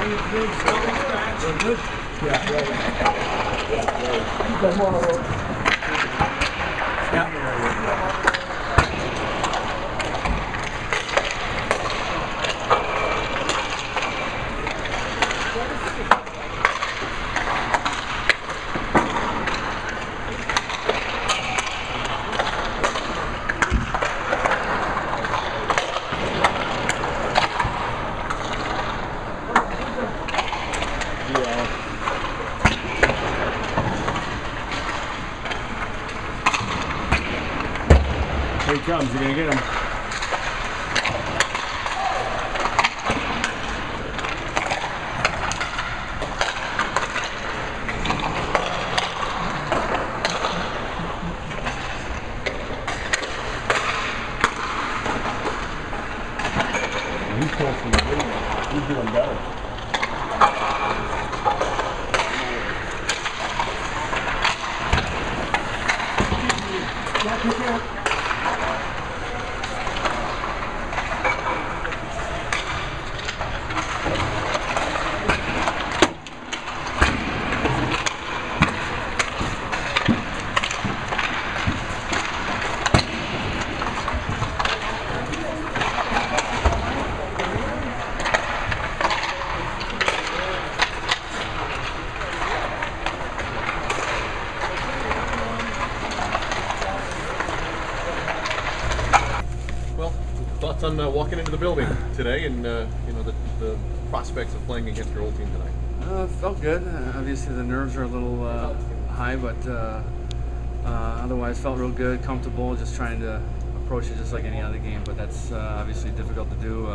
Yeah, right. Here he comes, you're gonna get him. He's close to the lead. He's doing better. Thoughts on walking into the building today and you know the prospects of playing against your old team tonight? Felt good. Obviously the nerves are a little high, but otherwise felt real good, comfortable, just trying to approach it just like any other game, but that's obviously difficult to do.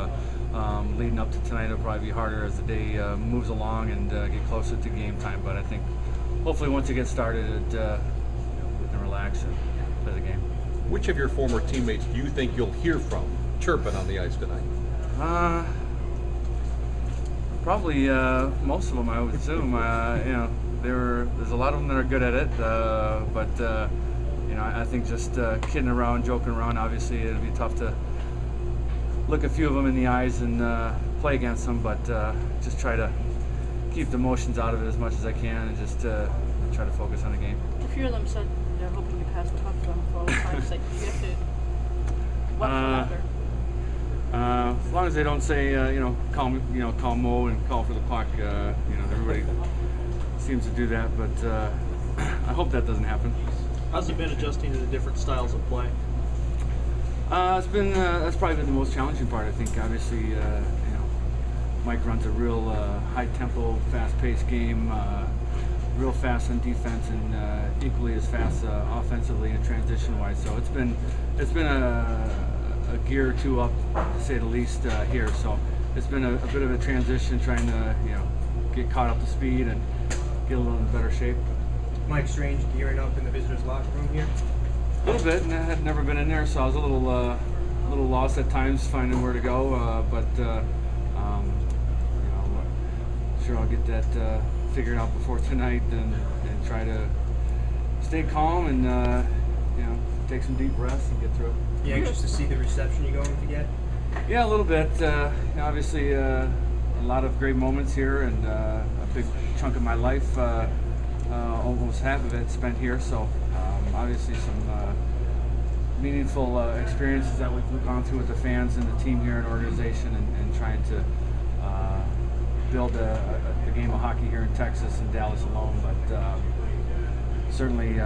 Leading up to tonight it'll probably be harder as the day moves along and get closer to game time, but I think hopefully once it gets started we can relax and play the game. Which of your former teammates do you think you'll hear from chirping on the ice tonight? Probably most of them, I would assume. You know, there's a lot of them that are good at it, but you know, I think just kidding around, joking around. Obviously, it'll be tough to look a few of them in the eyes and play against them, but just try to keep the emotions out of it as much as I can, and just try to focus on the game. A few of them said they're hoping you pass the puck to them for all the time. Like, you have to. What for that? As long as they don't say, call Mo and call for the puck. Everybody seems to do that, but I hope that doesn't happen. How's it been adjusting to the different styles of play? It's been that's probably been the most challenging part. I think obviously, Mike runs a real high-tempo, fast-paced game, real fast on defense, and equally as fast offensively and transition-wise. So it's been a gear or two up, to say the least, here. So it's been a bit of a transition, trying to get caught up to speed and get a little in better shape. Mike Strange gearing up in the visitors' locker room here. A little bit, and I had never been in there, so I was a little lost at times finding where to go. But sure I'll get that figured out before tonight, and try to stay calm and take some deep breaths and get through it. You anxious to see the reception you're going to get? Yeah, a little bit. Obviously, a lot of great moments here, and a big chunk of my life, almost half of it spent here. So obviously some meaningful experiences that we've gone through with the fans and the team here and organization, and trying to build a game of hockey here in Texas and Dallas alone. But certainly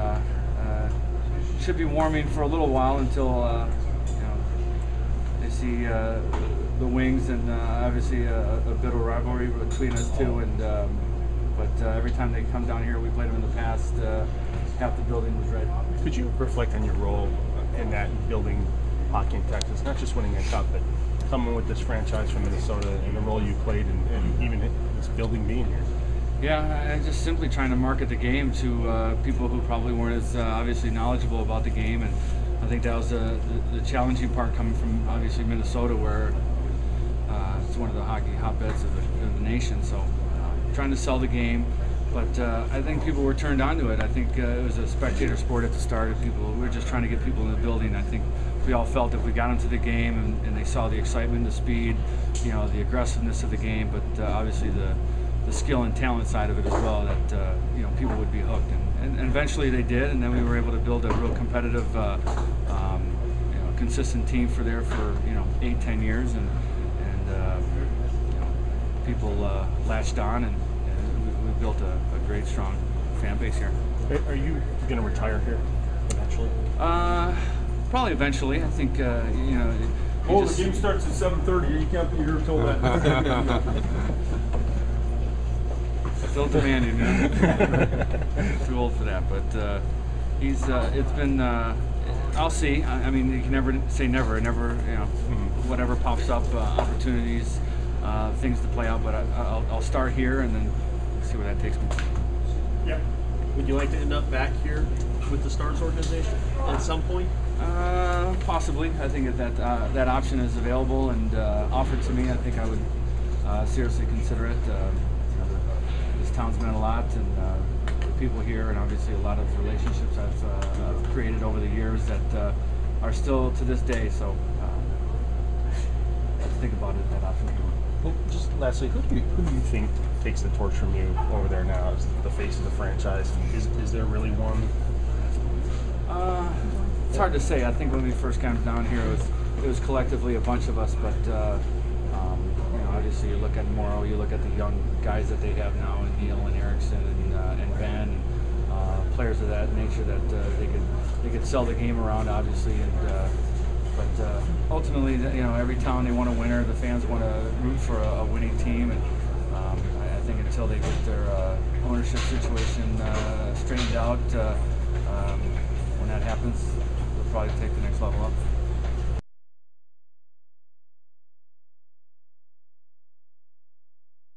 should be warming for a little while until they see the Wings, and obviously a bit of rivalry between us two. And but every time they come down here, we played them in the past. Half the building was red. Could you reflect on your role in that building hockey in Texas, not just winning a cup, but coming with this franchise from Minnesota and the role you played in even this building being here? Yeah, I just simply trying to market the game to people who probably weren't as obviously knowledgeable about the game, and I think that was the challenging part, coming from obviously Minnesota, where it's one of the hockey hotbeds of the nation. So trying to sell the game, but I think people were turned on to it. I think it was a spectator sport at the start. We were just trying to get people in the building. I think we all felt if we got into the game and they saw the excitement, the speed, the aggressiveness of the game, but obviously the skill and talent side of it as well, that people would be hooked, and eventually they did, and then we were able to build a real competitive, consistent team for 8-10 years, and people latched on, and we built a great, strong fan base here. Are you going to retire here eventually? Probably eventually. I think Oh, the game starts at 7:30. You can't be here till then. Still demanding. Too old for that, but he's. It's been. I'll see. I mean, you can never say never. Never. Whatever pops up, opportunities, things to play out. But I'll start here and then see where that takes me. Yeah. Would you like to end up back here with the Stars organization at some point? Possibly. I think that option is available and offered to me. I think I would seriously consider it. This town's meant a lot, and the people here, and obviously a lot of relationships I've created over the years that are still to this day. So let's think about it. That option. Well, just lastly, who do you think takes the torch from you over there now as the face of the franchise? And is there really one? It's hard to say. I think when we first came down here, it was collectively a bunch of us. But obviously, you look at Morrow, you look at the young guys that they have now, and Neil and Erickson and Ben, players of that nature that they could sell the game around, obviously. But ultimately, every town they want a winner. The fans want to root for a winning team, and I think until they get their ownership situation straightened out, when that happens, they'll probably take the next level up.